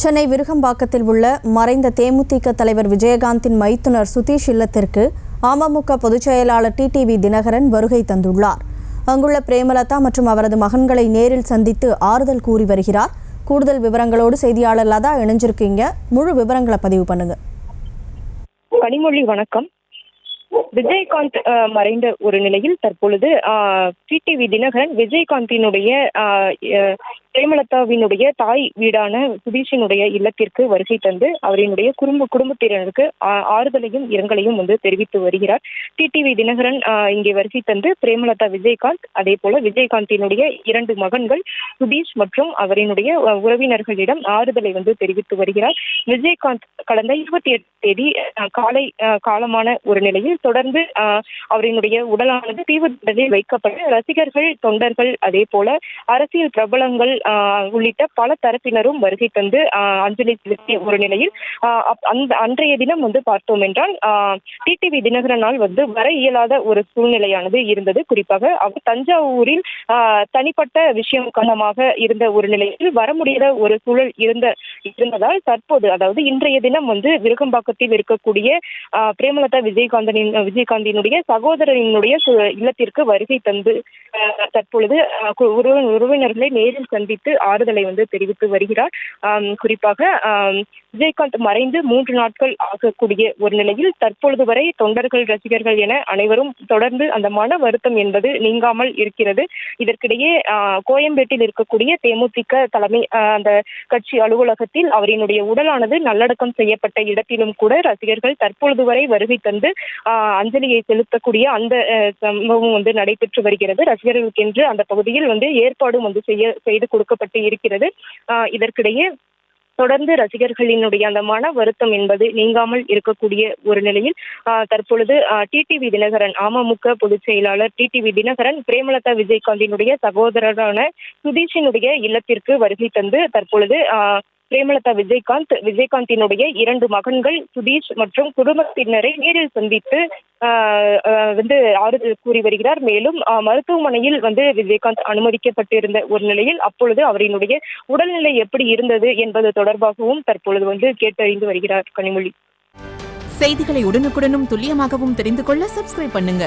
சென்னை விருகம்பாக்கத்தில் உள்ள மறைந்த தேமுதிக தலைவர் விஜயகாந்தின் மைத்துனர் சுதீஷ் இல்லத்திற்கு அமமுக பொதுச் செயலாளர் டிடிவி தினகரன் வருகை தந்துள்ளார். அங்குள்ள பிரேமலதா மற்றும் அவரது மகன்களை நேரில் சந்தித்து ஆறுதல் கூறி வருகிறார். கூடுதல் விவரங்களோடு செய்தியாளர் லதா இணைஞ்சிருக்கீங்க. முழு விவரங்களை பதிவு பண்ணுங்க. கனிமொழி வணக்கம். விஜயகாந்த் மறைந்த ஒரு நிலையில் தற்பொழுது டிடிவி தினகரன் விஜயகாந்தினுடைய பிரேமலதாவினுடைய தாய் வீடான சுதீஷினுடைய இல்லத்திற்கு வருகை தந்து அவரினுடைய குடும்பத்தினருக்கு ஆறுதலையும் இரங்கலையும் தெரிவித்து வருகிறார். டிடிவி தினகரன் இங்கே வருகை தந்து பிரேமலதா விஜயகாந்த், அதே போல விஜயகாந்தினுடைய 2 மகன்கள் சுதீஷ் மற்றும் அவரினுடைய உறவினர்களிடம் ஆறுதலை தெரிவித்து வருகிறார். விஜயகாந்த் கடந்த 28 தேதி காலமான ஒரு நிலையில் தொடர்ந்து அவரினுடைய உடலானது தீவிரத்தில் வைக்கப்பட்டு ரசிகர்கள், தொண்டர்கள், அதே போல அரசியல் பிரபலங்கள் உள்ளிட்ட பல தரப்பினரும் வருகை தந்து அஞ்சலி செலுத்திய ஒரு நிலையில் அன்றைய தினம் பார்த்தோம் என்றால் டிடிவி தினகரனால் வர இயலாத ஒரு சூழ்நிலையானது இருந்தது. குறிப்பாக அவர் தஞ்சாவூரில் தனிப்பட்ட விஷயம் காரணமாக இருந்த ஒரு நிலையில் வர முடியாத ஒரு சூழல் இருந்ததால் தற்போது, அதாவது இன்றைய தினம் விருகம்பாக்கத்தில் இருக்கக்கூடிய பிரேமலதா விஜயகாந்தினுடைய சகோதரனுடைய இல்லத்திற்கு வருகை தந்து தற்பொழுது உறவினர்களை நேரில் சந்தித்து ஆறுதலை தெரிவித்து வருகிறார். குறிப்பாக விஜயகாந்த் மறைந்து 3 நாட்கள் ஆகக்கூடிய ஒரு நிலையில் தற்பொழுது வரை தொண்டர்கள், ரசிகர்கள் என அனைவரும் தொடர்ந்து அந்த மன வருத்தம் என்பது நீங்காமல் இருக்கிறது. இதற்கிடையே கோயம்பேட்டில் இருக்கக்கூடிய தேமுதிக தலைமை அந்த கட்சி அலுவலகத்தில் அவரினுடைய உடலானது நல்லடக்கம் செய்யப்பட்ட இடத்திலும் கூட ரசிகர்கள் தற்பொழுது வரை வருகை தந்து அஞ்சலியை செலுத்தக்கூடிய அந்த சம்பவம் நடைபெற்று வருகிறது. ரசிகர்களுக்கென்று அந்த பகுதியில் ஏற்பாடும் செய்து கொடுக்கப்பட்டு இருக்கிறது. இதற்கிடையே தொடர்ந்து ரசிகர்களினுடைய அந்த மன வருத்தம் என்பது நீங்காமல் இருக்கக்கூடிய ஒரு நிலையில் தற்பொழுது டிடிவி தினகரன், அமமுக பொதுச் செயலாளர் டிடிவி தினகரன் பிரேமலதா விஜயகாந்தினுடைய சகோதரரான சுதீஷினுடைய இல்லத்திற்கு வருகை தந்து தற்பொழுது பிரேமலதா விஜயகாந்தினுடைய 2 மகன்கள் சுதீஷ் மற்றும் குடும்பத்தினரை நேரில் சந்தித்து ஆறுதல் கூறி வருகிறார். மேலும் மருத்துவமனையில் விஜயகாந்த் அனுமதிக்கப்பட்டிருந்த ஒரு நிலையில் அப்பொழுது அவரினுடைய உடல்நிலை எப்படி இருந்தது என்பது தொடர்பாகவும் தற்பொழுது கேட்டறிந்து வருகிறார். கனிமொழி, செய்திகளை உடனுக்குடனும் துல்லியமாகவும் தெரிந்து கொள்ள சப்ஸ்கிரைப் பண்ணுங்க.